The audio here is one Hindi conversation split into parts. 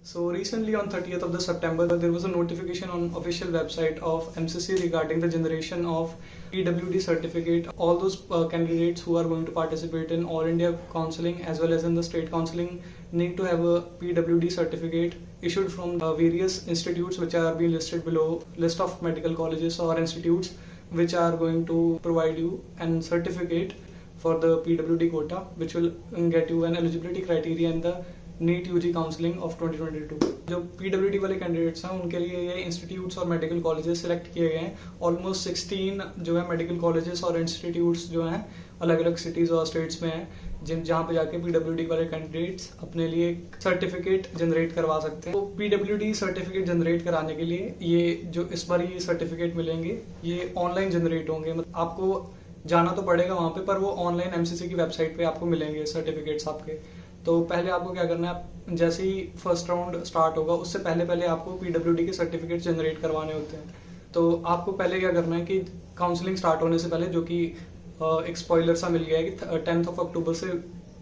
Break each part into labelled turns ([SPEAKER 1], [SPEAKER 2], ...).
[SPEAKER 1] So recently on 30th of the September, there was a notification on official website of MCC regarding the generation of PWD certificate. All those candidates who are going to participate in All India Counselling as well as in the State Counselling need to have a PWD certificate issued from various institutes which are being listed below, list of medical colleges or institutes which are going to provide you an certificate for the PWD quota, which will get you an eligibility criteria in the NEET UG counselling of 2022। जो पीडब्ल्यूडी वाले कैंडिडेट्स हैं उनके लिए ये इंस्टीट्यूट्स और मेडिकल कॉलेजेस सिलेक्ट किए गए हैं। ऑलमोस्ट 16 जो है मेडिकल कॉलेजेस और इंस्टीट्यूट्स जो हैं अलग अलग सिटीज़ और स्टेट्स में हैं जहाँ पे जाके पीडब्ल्यूडी वाले कैंडिडेट्स अपने लिए सर्टिफिकेट जनरेट करवा सकते हैं। तो पीडब्ल्यूडी सर्टिफिकेट जनरेट कराने के लिए ये जो इस बार ये सर्टिफिकेट मिलेंगे ये ऑनलाइन जनरेट होंगे। मतलब आपको जाना तो पड़ेगा वहाँ पे, पर वो ऑनलाइन एमसीसी की वेबसाइट पे आपको मिलेंगे सर्टिफिकेट्स आपके। तो पहले आपको क्या करना है, जैसे ही फर्स्ट राउंड स्टार्ट होगा उससे पहले आपको पीडब्ल्यूडी के सर्टिफिकेट जनरेट करवाने होते हैं। तो आपको पहले क्या करना है कि काउंसलिंग स्टार्ट होने से पहले, जो कि एक स्पॉइलर सा मिल गया है कि 10th अक्टूबर से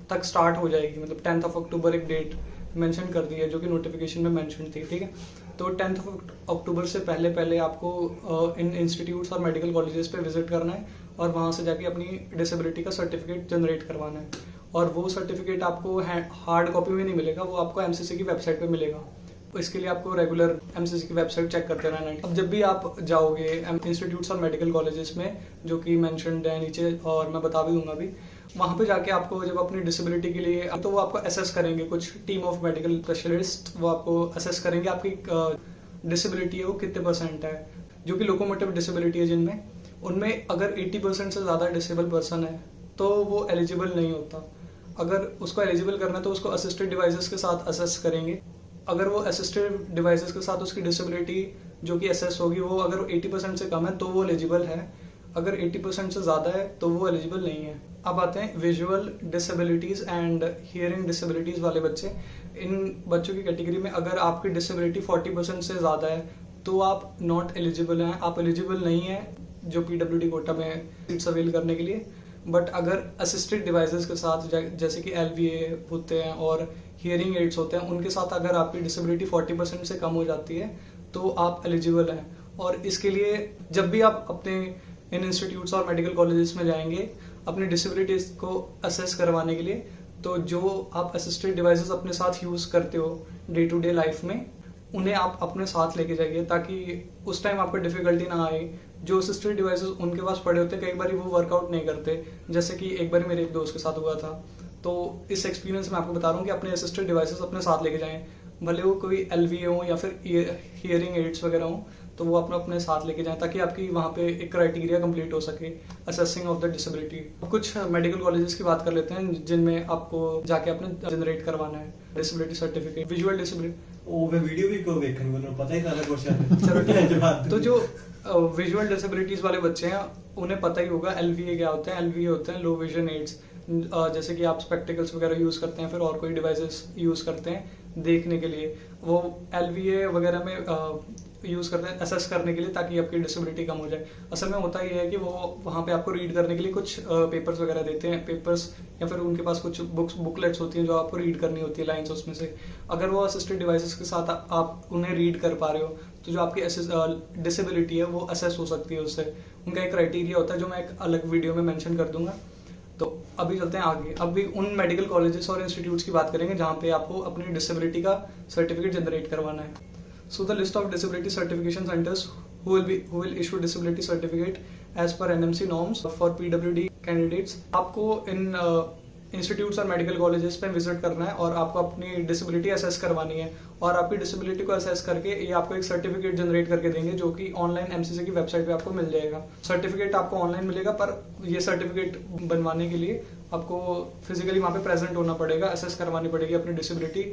[SPEAKER 1] तक स्टार्ट हो जाएगी, मतलब 10th अक्टूबर एक डेट मेंशन कर दी है जो कि नोटिफिकेशन में मेंशन थी, ठीक है। तो 10th अक्टूबर से पहले आपको इन इंस्टीट्यूट्स और मेडिकल कॉलेजेस पे विजिट करना है और वहाँ से जाके अपनी डिसेबिलिटी का सर्टिफिकेट जनरेट करवाना है। और वो सर्टिफिकेट आपको हार्ड कॉपी में नहीं मिलेगा, वो आपको एमसीसी की वेबसाइट पे मिलेगा। तो इसके लिए आपको रेगुलर एमसीसी की वेबसाइट चेक करते रहना है। अब जब भी आप जाओगे इंस्टीट्यूट्स और मेडिकल कॉलेजेस में, जो कि मेंशन्ड है नीचे और मैं बता भी दूंगा अभी, वहाँ पे जाके आपको जब अपनी डिसेबिलिटी के लिए, तो वो आपको असेस करेंगे, कुछ टीम ऑफ मेडिकल स्पेशलिस्ट वो आपको असेस करेंगे आपकी डिसेबिलिटी है वो कितने % है। जो कि लोकोमोटिव डिसेबिलिटी है जिनमें, उनमें अगर 80% से ज़्यादा डिसेबल पर्सन है तो वो एलिजिबल नहीं होता। अगर उसको एलिजिबल करना है तो उसको असिस्टेड डिवाइसेस के साथ असेस करेंगे। अगर वो असिस्टेड डिवाइसेस के साथ उसकी डिसेबिलिटी जो कि असेस होगी वो अगर 80% से कम है तो वो एलिजिबल है, अगर 80% से ज़्यादा है तो वो एलिजिबल नहीं है। अब आते हैं visual disabilities and hearing disabilities वाले बच्चे। इन बच्चों की कैटेगरी में अगर आपकी डिसेबिलिटी 40% से ज़्यादा है तो आप नॉट एलिजिबल हैं, आप एलिजिबल नहीं हैं जो पीडब्ल्यूडी कोटा में सीट्स अवेल करने के लिए। बट अगर असिस्टेड डिवाइसेस के साथ जैसे कि एलवीए होते हैं और हियरिंग एड्स होते हैं, उनके साथ अगर आपकी डिसेबिलिटी 40% से कम हो जाती है तो आप एलिजिबल हैं। और इसके लिए जब भी आप अपने इन इंस्टीट्यूट्स और मेडिकल कॉलेजेस में जाएंगे अपनी डिसेबिलिटीज को असेस करवाने के लिए, तो जो आप असिस्टेड डिवाइसेस अपने साथ यूज़ करते हो डे टू डे लाइफ में, उन्हें आप अपने साथ लेके जाइए ताकि उस टाइम आपको डिफिकल्टी ना आए। जो असिस्टेड डिवाइसेस उनके पास पड़े होते हैं, कई बार वो वर्कआउट नहीं करते, जैसे कि एक बार मेरे एक दोस्त के साथ हुआ था। तो इस एक्सपीरियंस में आपको बता रहा हूँ कि अपने असिस्टेड डिवाइसेस अपने साथ लेके जाएं, भले वो कोई एलवीए हो या फिर हियरिंग एड्स वगैरह हो, तो वो अपने साथ लेके जाएं ताकि आपकी वहाँ पे एक क्राइटेरिया कंप्लीट हो सके असेसिंग ऑफ द डिसेबिलिटी। कुछ मेडिकल कॉलेजेस की बात कर लेते हैं जिनमें आपको जाके अपने जनरेट करवाना है डिसेबिलिटी सर्टिफिकेट। विजुअल डिसेबिलिटी
[SPEAKER 2] मैं वीडियो भी को देखने को पता ही सारा क्वेश्चन
[SPEAKER 1] चलो ठीक है। तो जो विजुअल डिसेबिलिटीज वाले बच्चे हैं उन्हें पता ही होगा एलवीए क्या होते हैं। एलवीए होते हैं लो विजन एड्स, जैसे कि आप स्पेक्टिकल्स वगैरह यूज करते हैं, फिर और कोई डिवाइसेस यूज करते हैं देखने के लिए, वो एलवीए वगैरह में यूज करते हैं असेस करने के लिए ताकि आपकी डिसेबिलिटी कम हो जाए। असल में होता ये है कि वो वहाँ पे आपको रीड करने के लिए कुछ पेपर्स वगैरह देते हैं, पेपर्स या फिर उनके पास कुछ बुकलेट्स होती हैं जो आपको रीड करनी होती है लाइंस उसमें से। अगर वो असिस्टेड डिवाइसेस के साथ आप उन्हें रीड कर पा रहे हो तो जो आपकी डिसेबिलिटी है वो असेस हो सकती है उससे। उनका एक क्राइटेरिया होता है जो मैं एक अलग वीडियो में मेंशन कर दूंगा। तो अभी चलते हैं आगे। अभी उन मेडिकल कॉलेजेस और इंस्टीट्यूट्स की बात करेंगे जहाँ पे आपको अपनी डिसेबिलिटी का सर्टिफिकेट जनरेट करवाना है। So the list of disability certification centers who will issue disability certificate as per NMC norms for PWD candidates। आपको इन इंस्टीट्यूट्स और मेडिकल कॉलेजेस पे विजिट करना है और आपको अपनी डिसेबिलिटी असेस करवानी है, और आपकी डिसेबिलिटी को असेस करके ये आपको एक सर्टिफिकेट जनरेट करके देंगे जो कि ऑनलाइन एमसीसी की वेबसाइट पे आपको मिल जाएगा। सर्टिफिकेट आपको ऑनलाइन मिलेगा, पर ये सर्टिफिकेट बनवाने के लिए आपको फिजिकली वहाँ पे प्रेजेंट होना पड़ेगा, असेस करवानी पड़ेगी अपनी डिसेबिलिटी।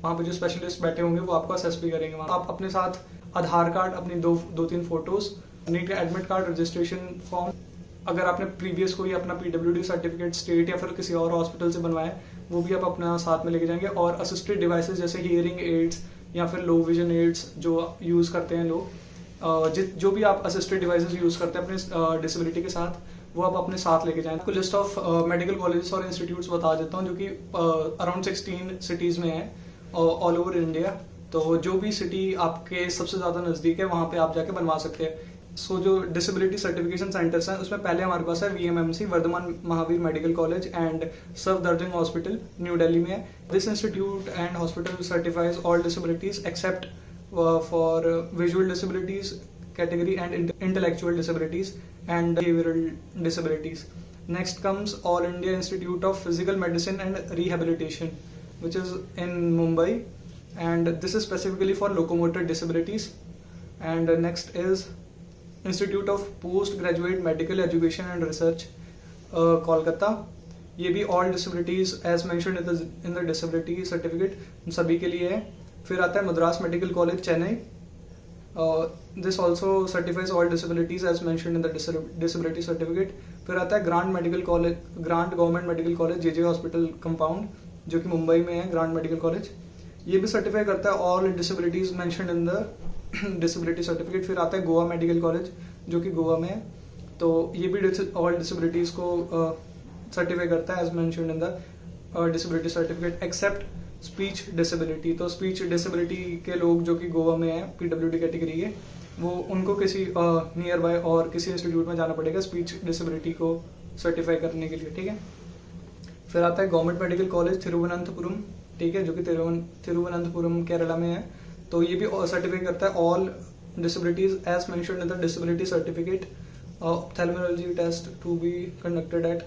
[SPEAKER 1] वहाँ पे जो स्पेशलिस्ट बैठे होंगे वो आपको असेस भी करेंगे। आप अपने साथ आधार कार्ड, अपनी दो तीन फोटोज, नीट का एडमिट कार्ड, रजिस्ट्रेशन फॉर्म, अगर आपने प्रीवियस कोई अपना पीडब्ल्यूडी सर्टिफिकेट स्टेट या फिर किसी और हॉस्पिटल से बनवाया वो भी आप अपना साथ में लेके जाएंगे। और असिस्टेड डिवाइसेस जैसे हियरिंग एड्स या फिर लो विजन एड्स जो यूज़ करते हैं लोग, जो भी आप असिस्टेड डिवाइसेस यूज़ करते हैं अपने डिसेबिलिटी के साथ, वो आप अपने साथ लेके जाएं। आपको लिस्ट ऑफ मेडिकल कॉलेजेस और इंस्टीट्यूट्स बता देता हूँ जो कि अराउंड 16 सिटीज़ में है ऑल ओवर इंडिया। तो जो भी सिटी आपके सबसे ज़्यादा नज़दीक है वहाँ पे आप जाके बनवा सकते हैं। सो जो डिसेबिलिटी सर्टिफिकेशन सेंटर्स हैं उसमें पहले हमारे पास है VMMC Vardhman Mahavir medical college and Safdarjung hospital New Delhi में है। This institute and hospital certifies all disabilities except for visual disabilities category and intellectual disabilities and behavioral disabilities. Next comes All India Institute of Physical Medicine and Rehabilitation, which is in Mumbai, and this is specifically for locomotor disabilities. And next is Institute of Postgraduate Medical Education and Research, Kolkata. ये भी all disabilities as mentioned in the disability certificate सभी के लिए है। फिर आता है Madras medical college Chennai. This also certifies all disabilities as mentioned in the disability certificate. फिर आता है grant medical college, grant government medical college JJ hospital compound जो कि मुंबई में है, ग्रांट मेडिकल कॉलेज। ये भी सर्टिफाई करता है all disabilities mentioned in the disability certificate. फिर आता है गोवा मेडिकल कॉलेज जो कि गोवा में है, तो ये भी ऑल डिसेबिलिटीज को सर्टिफाई करता है as mentioned in the disability certificate except speech disability. तो स्पीच डिसेबिलिटी के लोग जो कि गोवा में है PWD कैटेगरी के, वो उनको किसी नियर बाय और किसी इंस्टीट्यूट में जाना पड़ेगा स्पीच डिसेबिलिटी को सर्टिफाई करने के लिए, ठीक है। फिर आता है गवर्नमेंट मेडिकल कॉलेज थिरुवनंतपुरम, ठीक है, जो कि थिरुवनंतपुरम केरला में है। तो ये भी सर्टिफाई करता है all disabilities as mentioned in the disability certificate. Ophthalmology test to be conducted at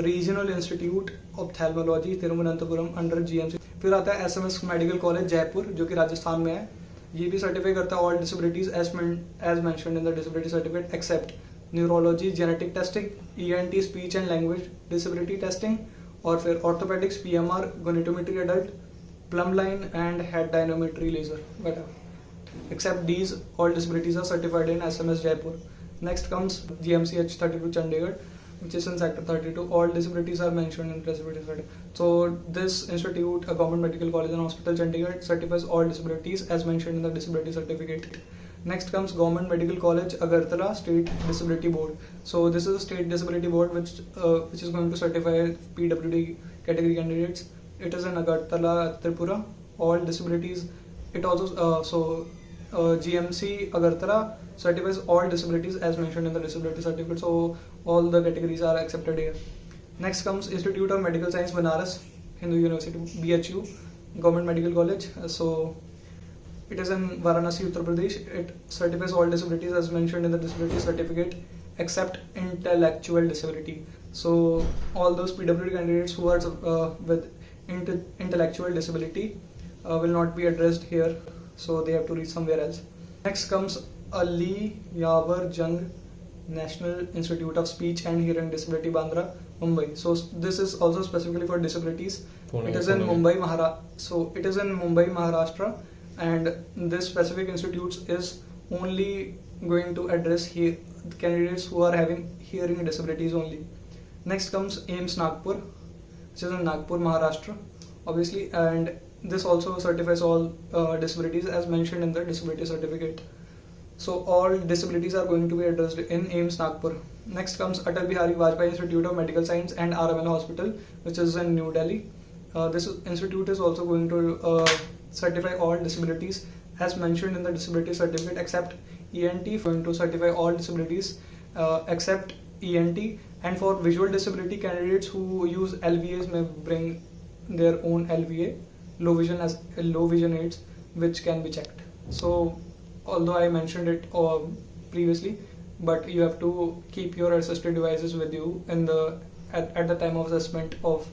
[SPEAKER 1] regional institute ophthalmology Thiruvananthapuram under GMC। फिर आता है SMS मेडिकल कॉलेज जयपुर जो कि राजस्थान में है। ये भी सर्टिफाई करता है all disabilities as mentioned in the disability certificate except neurology genetic testing, ENT speech and language disability testing, और फिर orthopaedics PMR goniometry adult, plumb line and head dynamometry laser वगैरह। Except these all disabilities are certified in SMS Jaipur. Next comes GMCH 32 Chandigarh, which is in sector 32. All disabilities are mentioned in disability certificate. So this institute, a government medical college and hospital Chandigarh, certifies all disabilities as mentioned in the disability certificate. Next comes Government Medical College Agartala State Disability Board. So this is a state disability board which is going to certify PWD category candidates. It is in Agartala, Tripura. All disabilities. It also GMC Agartala certifies all disabilities as mentioned in the disability certificate. So all the categories are accepted here. Next comes Institute of Medical Science Banaras Hindu University BHU Government Medical College. So it is in Varanasi, Uttar Pradesh. It certifies all disabilities as mentioned in the disability certificate except intellectual disability. So all those PWD candidates who are with intellectual disability will not be addressed here, so they have to reach somewhere else. Next comes Ali Yavar Jung National Institute of Speech and Hearing Disability Bandra, Mumbai. So this is also specifically for disabilities. It is in Mumbai, Maharashtra, and this specific institute is only going to address candidates who are having hearing disabilities only. Next comes AIIMS Nagpur, which is in Nagpur, Maharashtra, obviously, and this also certifies all disabilities as mentioned in the disability certificate. So all disabilities are going to be addressed in AIIMS Nagpur. Next comes Atal Bihari Vajpayee Institute of Medical Science and RML Hospital, which is in New Delhi. This institute is also going to certify all disabilities as mentioned in the disability certificate except ENT. Going to certify all disabilities except ENT, and for visual disability candidates who use LVAs may bring their own LVA, low vision aids, which can be checked. So although I mentioned it previously, but you have to keep your assistive devices with you at the time of assessment of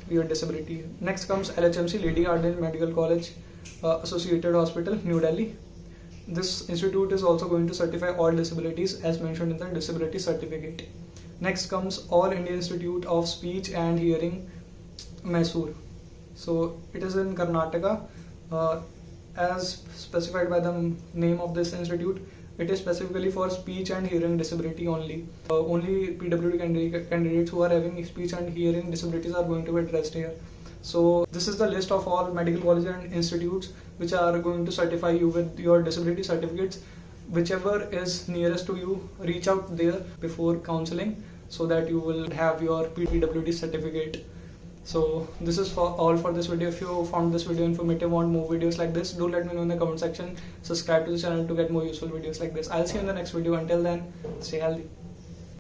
[SPEAKER 1] your disability. Next comes LHMC Lady Hardinge Medical College Associated Hospital, New Delhi. This institute is also going to certify all disabilities as mentioned in the disability certificate. Next comes All India Institute of Speech and Hearing, Mysore. So it is in Karnataka. As specified by the name of this institute, it is specifically for speech and hearing disability only. Only PWD candidates who are having speech and hearing disabilities are going to be addressed here. So this is the list of all medical colleges and institutes which are going to certify you with your disability certificates. Whichever is nearest to you, reach out there before counseling so that you will have your PWD certificate So this is all for this video. If you found this video informative, want more videos like this, do let me know in the comment section. Subscribe to the channel to get more useful videos like this. I'll see you in the next video. Until then, stay healthy.